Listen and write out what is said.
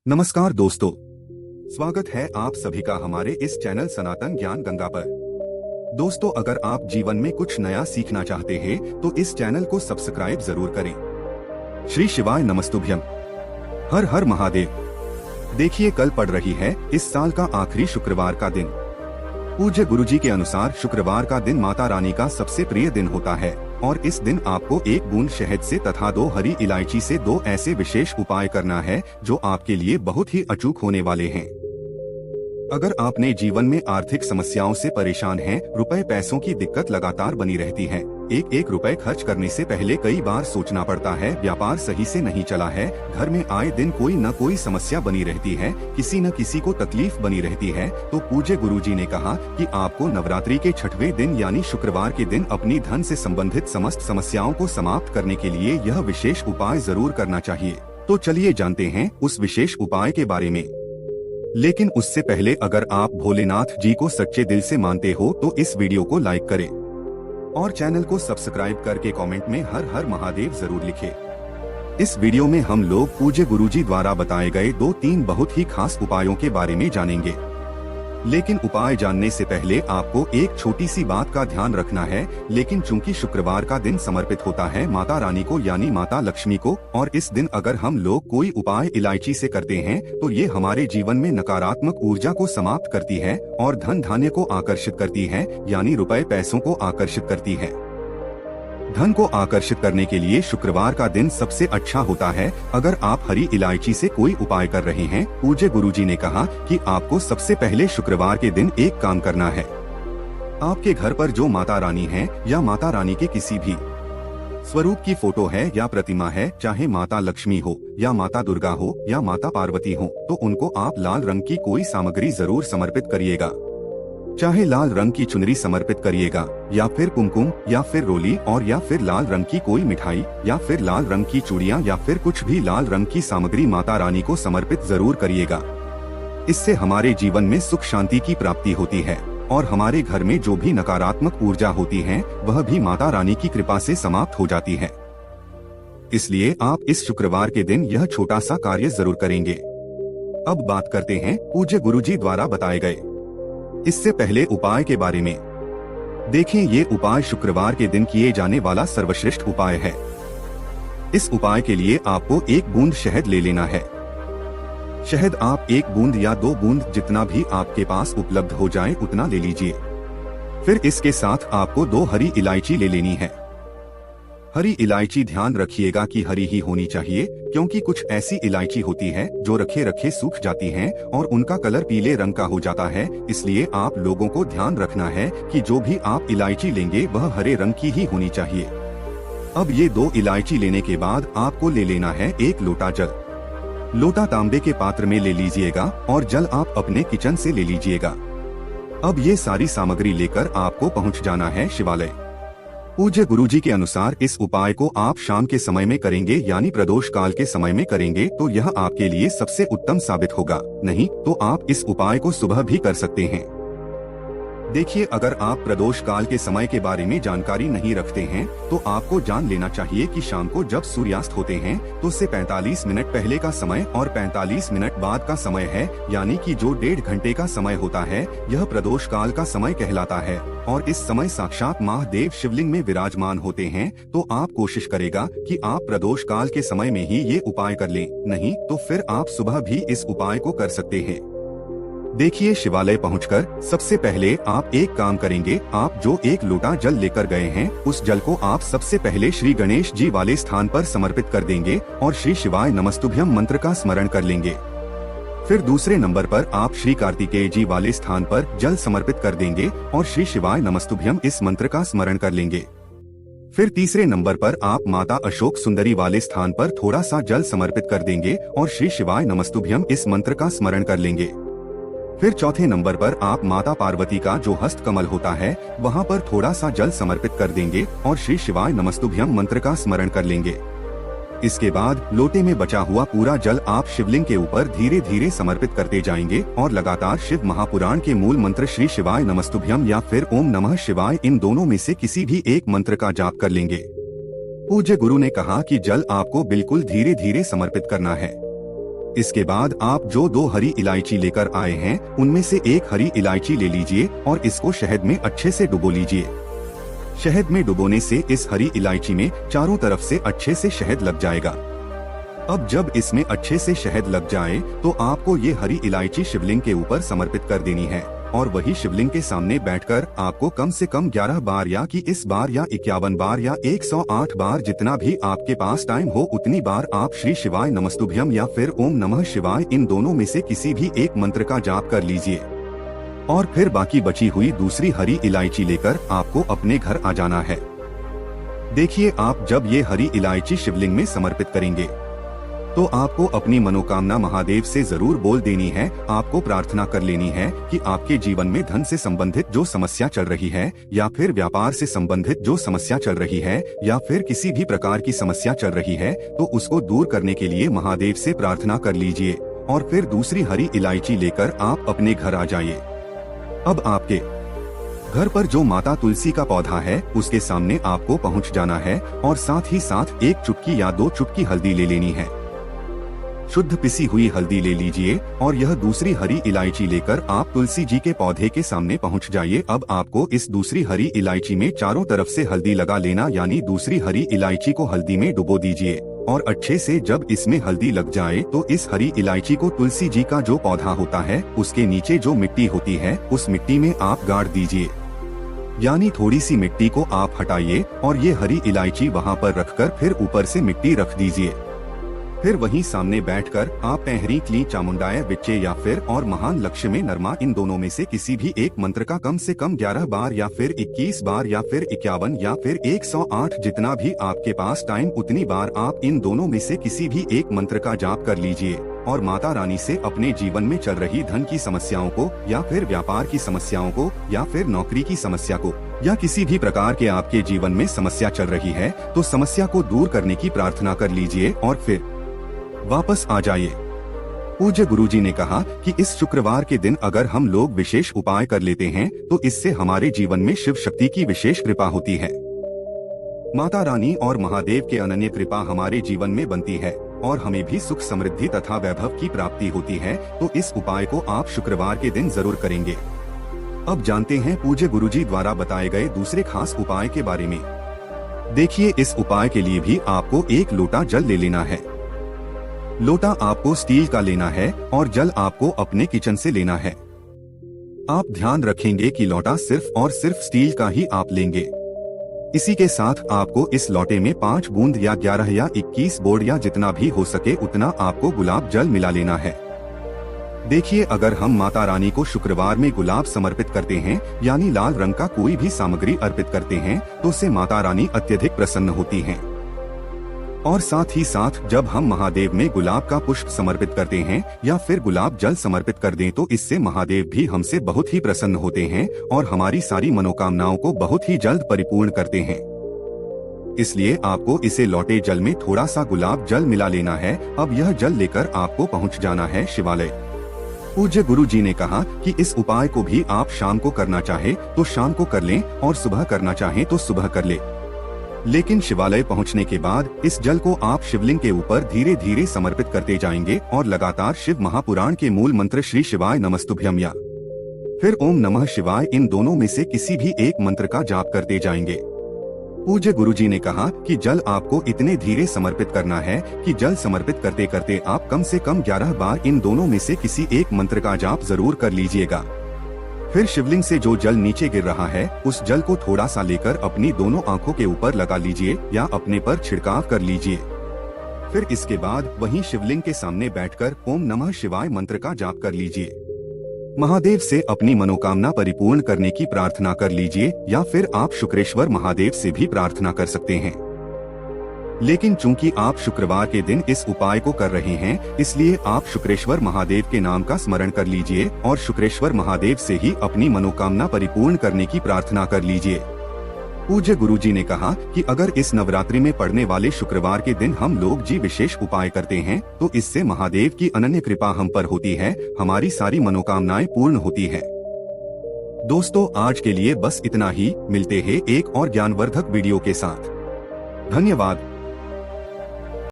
नमस्कार दोस्तों, स्वागत है आप सभी का हमारे इस चैनल सनातन ज्ञान गंगा पर। दोस्तों, अगर आप जीवन में कुछ नया सीखना चाहते हैं तो इस चैनल को सब्सक्राइब जरूर करें। श्री शिवाय नमस्तुभ्यम। हर हर महादेव। देखिए, कल पड़ रही है इस साल का आखिरी शुक्रवार का दिन। पूज्य गुरुजी के अनुसार शुक्रवार का दिन माता रानी का सबसे प्रिय दिन होता है और इस दिन आपको एक बूंद शहद से तथा 2 हरी इलायची से 2 ऐसे विशेष उपाय करना है जो आपके लिए बहुत ही अचूक होने वाले हैं। अगर आपने जीवन में आर्थिक समस्याओं से परेशान हैं, रुपए पैसों की दिक्कत लगातार बनी रहती है, एक एक रुपए खर्च करने से पहले कई बार सोचना पड़ता है, व्यापार सही से नहीं चला है, घर में आए दिन कोई न कोई समस्या बनी रहती है, किसी न किसी को तकलीफ बनी रहती है, तो पूज्य गुरुजी ने कहा कि आपको नवरात्रि के 6वें दिन यानी शुक्रवार के दिन अपनी धन से संबंधित समस्त समस्याओं को समाप्त करने के लिए यह विशेष उपाय जरूर करना चाहिए। तो चलिए जानते हैं उस विशेष उपाय के बारे में। लेकिन उससे पहले अगर आप भोलेनाथ जी को सच्चे दिल से मानते हो तो इस वीडियो को लाइक करें और चैनल को सब्सक्राइब करके कमेंट में हर हर महादेव जरूर लिखें। इस वीडियो में हम लोग पूज्य गुरुजी द्वारा बताए गए 2-3 बहुत ही खास उपायों के बारे में जानेंगे। लेकिन उपाय जानने से पहले आपको एक छोटी सी बात का ध्यान रखना है। लेकिन चूंकि शुक्रवार का दिन समर्पित होता है माता रानी को यानी माता लक्ष्मी को, और इस दिन अगर हम लोग कोई उपाय इलायची से करते हैं तो ये हमारे जीवन में नकारात्मक ऊर्जा को समाप्त करती है और धन धान्य को आकर्षित करती है, यानी रुपए पैसों को आकर्षित करती है। धन को आकर्षित करने के लिए शुक्रवार का दिन सबसे अच्छा होता है। अगर आप हरी इलायची से कोई उपाय कर रहे हैं, पूज्य गुरुजी ने कहा कि आपको सबसे पहले शुक्रवार के दिन एक काम करना है। आपके घर पर जो माता रानी है या माता रानी के किसी भी स्वरूप की फोटो है या प्रतिमा है, चाहे माता लक्ष्मी हो या माता दुर्गा हो या माता पार्वती हो, तो उनको आप लाल रंग की कोई सामग्री जरूर समर्पित करिएगा। चाहे लाल रंग की चुनरी समर्पित करिएगा या फिर कुमकुम या फिर रोली और या फिर लाल रंग की कोई मिठाई या फिर लाल रंग की चूड़ियां या फिर कुछ भी लाल रंग की सामग्री माता रानी को समर्पित जरूर करिएगा। इससे हमारे जीवन में सुख शांति की प्राप्ति होती है और हमारे घर में जो भी नकारात्मक ऊर्जा होती है वह भी माता रानी की कृपा से समाप्त हो जाती है। इसलिए आप इस शुक्रवार के दिन यह छोटा सा कार्य जरूर करेंगे। अब बात करते हैं पूज्य गुरुजी द्वारा बताए गए इससे पहले उपाय के बारे में। देखें, ये उपाय शुक्रवार के दिन किए जाने वाला सर्वश्रेष्ठ उपाय है। इस उपाय के लिए आपको 1 बूंद शहद ले लेना है। शहद आप 1 बूंद या 2 बूंद जितना भी आपके पास उपलब्ध हो जाए उतना ले लीजिए। फिर इसके साथ आपको 2 हरी इलायची ले लेनी है। हरी इलायची ध्यान रखिएगा कि हरी ही होनी चाहिए, क्योंकि कुछ ऐसी इलायची होती है जो रखे रखे सूख जाती हैं और उनका कलर पीले रंग का हो जाता है। इसलिए आप लोगों को ध्यान रखना है कि जो भी आप इलायची लेंगे वह हरे रंग की ही होनी चाहिए। अब ये 2 इलायची लेने के बाद आपको ले लेना है 1 लोटा जल। लोटा तांबे के पात्र में ले लीजिएगा और जल आप अपने किचन से ले लीजिएगा। अब ये सारी सामग्री लेकर आपको पहुँच जाना है शिवालय। पूज्य गुरुजी के अनुसार इस उपाय को आप शाम के समय में करेंगे, यानी प्रदोष काल के समय में करेंगे तो यह आपके लिए सबसे उत्तम साबित होगा। नहीं तो आप इस उपाय को सुबह भी कर सकते हैं। देखिए, अगर आप प्रदोष काल के समय के बारे में जानकारी नहीं रखते हैं तो आपको जान लेना चाहिए कि शाम को जब सूर्यास्त होते हैं तो उससे 45 मिनट पहले का समय और 45 मिनट बाद का समय है, यानी कि जो 1.5 घंटे का समय होता है यह प्रदोष काल का समय कहलाता है। और इस समय साक्षात महादेव शिवलिंग में विराजमान होते हैं। तो आप कोशिश करेगा कि आप प्रदोष काल के समय में ही ये उपाय कर लें, नहीं तो फिर आप सुबह भी इस उपाय को कर सकते हैं। देखिए, शिवालय पहुंचकर सबसे पहले आप एक काम करेंगे। आप जो 1 लोटा जल लेकर गए हैं उस जल को आप सबसे पहले श्री गणेश जी वाले स्थान पर समर्पित कर देंगे और श्री शिवाय नमस्तुभ्यम मंत्र का स्मरण कर लेंगे। फिर दूसरे नंबर पर आप श्री कार्तिकेय जी वाले स्थान पर जल समर्पित कर देंगे और श्री शिवाय नमस्तुभ्यम इस मंत्र का स्मरण कर लेंगे। फिर तीसरे नंबर पर आप माता अशोक सुंदरी वाले स्थान पर थोड़ा सा जल समर्पित कर देंगे और श्री शिवाय नमस्तुभ्यम इस मंत्र का स्मरण कर लेंगे। फिर चौथे नंबर पर आप माता पार्वती का जो हस्त कमल होता है वहां पर थोड़ा सा जल समर्पित कर देंगे और श्री शिवाय नमस्तुभ्यम मंत्र का स्मरण कर लेंगे। इसके बाद लोटे में बचा हुआ पूरा जल आप शिवलिंग के ऊपर धीरे धीरे समर्पित करते जाएंगे और लगातार शिव महापुराण के मूल मंत्र श्री शिवाय नमस्तुभ्यम या फिर ओम नमः शिवाय, इन दोनों में से किसी भी एक मंत्र का जाप कर लेंगे। पूज्य गुरु ने कहा कि जल आपको बिल्कुल धीरे धीरे समर्पित करना है। इसके बाद आप जो 2 हरी इलायची लेकर आए हैं उनमें से एक हरी इलायची ले लीजिए और इसको शहद में अच्छे से डुबो लीजिए। शहद में डुबोने से इस हरी इलायची में चारों तरफ से अच्छे से शहद लग जाएगा। अब जब इसमें अच्छे से शहद लग जाए तो आपको ये हरी इलायची शिवलिंग के ऊपर समर्पित कर देनी है और वही शिवलिंग के सामने बैठकर आपको कम से कम 11 बार या कि इस बार या 51 बार या 108 बार जितना भी आपके पास टाइम हो उतनी बार आप श्री शिवाय नमस्तुभ्यम या फिर ओम नमः शिवाय इन दोनों में से किसी भी एक मंत्र का जाप कर लीजिए और फिर बाकी बची हुई दूसरी हरी इलायची लेकर आपको अपने घर आ जाना है। देखिए, आप जब ये हरी इलायची शिवलिंग में समर्पित करेंगे तो आपको अपनी मनोकामना महादेव से जरूर बोल देनी है। आपको प्रार्थना कर लेनी है कि आपके जीवन में धन से संबंधित जो समस्या चल रही है या फिर व्यापार से संबंधित जो समस्या चल रही है या फिर किसी भी प्रकार की समस्या चल रही है तो उसको दूर करने के लिए महादेव से प्रार्थना कर लीजिए और फिर दूसरी हरी इलायची लेकर आप अपने घर आ जाइए। अब आपके घर पर जो माता तुलसी का पौधा है उसके सामने आपको पहुंच जाना है और साथ ही साथ 1 चुटकी या 2 चुटकी हल्दी ले लेनी है। शुद्ध पिसी हुई हल्दी ले लीजिए और यह दूसरी हरी इलायची लेकर आप तुलसी जी के पौधे के सामने पहुंच जाइए। अब आपको इस दूसरी हरी इलायची में चारों तरफ से हल्दी लगा लेना, यानी दूसरी हरी इलायची को हल्दी में डुबो दीजिए और अच्छे से जब इसमें हल्दी लग जाए तो इस हरी इलायची को तुलसी जी का जो पौधा होता है उसके नीचे जो मिट्टी होती है उस मिट्टी में आप गाड़ दीजिए, यानी थोड़ी सी मिट्टी को आप हटाइए और ये हरी इलायची वहाँ पर रखकर फिर ऊपर से मिट्टी रख दीजिए। फिर वहीं सामने बैठकर आप पैहरी क्ली चामुंडाय विच्चे या फिर और महान लक्ष्य में नरमा इन दोनों में से किसी भी एक मंत्र का कम से कम 11 बार या फिर 21 बार या फिर 51 या फिर 108 जितना भी आपके पास टाइम उतनी बार आप इन दोनों में से किसी भी एक मंत्र का जाप कर लीजिए और माता रानी से अपने जीवन में चल रही धन की समस्याओं को या फिर व्यापार की समस्याओं को या फिर नौकरी की समस्या को या किसी भी प्रकार के आपके जीवन में समस्या चल रही है तो समस्या को दूर करने की प्रार्थना कर लीजिए और फिर वापस आ जाइए। पूज्य गुरुजी ने कहा कि इस शुक्रवार के दिन अगर हम लोग विशेष उपाय कर लेते हैं तो इससे हमारे जीवन में शिव शक्ति की विशेष कृपा होती है। माता रानी और महादेव के अनन्य कृपा हमारे जीवन में बनती है और हमें भी सुख समृद्धि तथा वैभव की प्राप्ति होती है। तो इस उपाय को आप शुक्रवार के दिन जरूर करेंगे। अब जानते हैं पूज्य गुरुजी द्वारा बताए गए दूसरे खास उपाय के बारे में। देखिए, इस उपाय के लिए भी आपको 1 लोटा जल ले लेना है। लोटा आपको स्टील का लेना है और जल आपको अपने किचन से लेना है। आप ध्यान रखेंगे कि लोटा सिर्फ और सिर्फ स्टील का ही आप लेंगे। इसी के साथ आपको इस लोटे में 5 बूंद या 11 या 21 बोर्ड या जितना भी हो सके उतना आपको गुलाब जल मिला लेना है। देखिए, अगर हम माता रानी को शुक्रवार में गुलाब समर्पित करते हैं यानी लाल रंग का कोई भी सामग्री अर्पित करते हैं तो उससे माता रानी अत्यधिक प्रसन्न होती हैं। और साथ ही साथ जब हम महादेव में गुलाब का पुष्प समर्पित करते हैं या फिर गुलाब जल समर्पित कर दें तो इससे महादेव भी हमसे बहुत ही प्रसन्न होते हैं और हमारी सारी मनोकामनाओं को बहुत ही जल्द परिपूर्ण करते हैं। इसलिए आपको इसे लौटे जल में थोड़ा सा गुलाब जल मिला लेना है। अब यह जल लेकर आपको पहुंच जाना है शिवालय। पूज्य गुरु जी ने कहा कि इस उपाय को भी आप शाम को करना चाहे तो शाम को कर लें और सुबह करना चाहे तो सुबह कर ले। लेकिन शिवालय पहुंचने के बाद इस जल को आप शिवलिंग के ऊपर धीरे धीरे समर्पित करते जाएंगे और लगातार शिव महापुराण के मूल मंत्र श्री शिवाय नमस्तुभ्यम या फिर ओम नमः शिवाय इन दोनों में से किसी भी एक मंत्र का जाप करते जाएंगे। पूज्य गुरुजी ने कहा कि जल आपको इतने धीरे समर्पित करना है कि जल समर्पित करते करते आप कम से कम 11 बार इन दोनों में से किसी एक मंत्र का जाप जरूर कर लीजिएगा। फिर शिवलिंग से जो जल नीचे गिर रहा है उस जल को थोड़ा सा लेकर अपनी दोनों आंखों के ऊपर लगा लीजिए या अपने पर छिड़काव कर लीजिए। फिर इसके बाद वहीं शिवलिंग के सामने बैठकर ओम नमः शिवाय मंत्र का जाप कर लीजिए। महादेव से अपनी मनोकामना परिपूर्ण करने की प्रार्थना कर लीजिए या फिर आप शुक्रेश्वर महादेव से भी प्रार्थना कर सकते हैं। लेकिन चूंकि आप शुक्रवार के दिन इस उपाय को कर रहे हैं इसलिए आप शुक्रेश्वर महादेव के नाम का स्मरण कर लीजिए और शुक्रेश्वर महादेव से ही अपनी मनोकामना परिपूर्ण करने की प्रार्थना कर लीजिए। पूज्य गुरुजी ने कहा कि अगर इस नवरात्रि में पड़ने वाले शुक्रवार के दिन हम लोग जी विशेष उपाय करते हैं तो इससे महादेव की अनन्य कृपा हम पर होती है, हमारी सारी मनोकामनाएं पूर्ण होती है। दोस्तों, आज के लिए बस इतना ही। मिलते हैं एक और ज्ञानवर्धक वीडियो के साथ। धन्यवाद।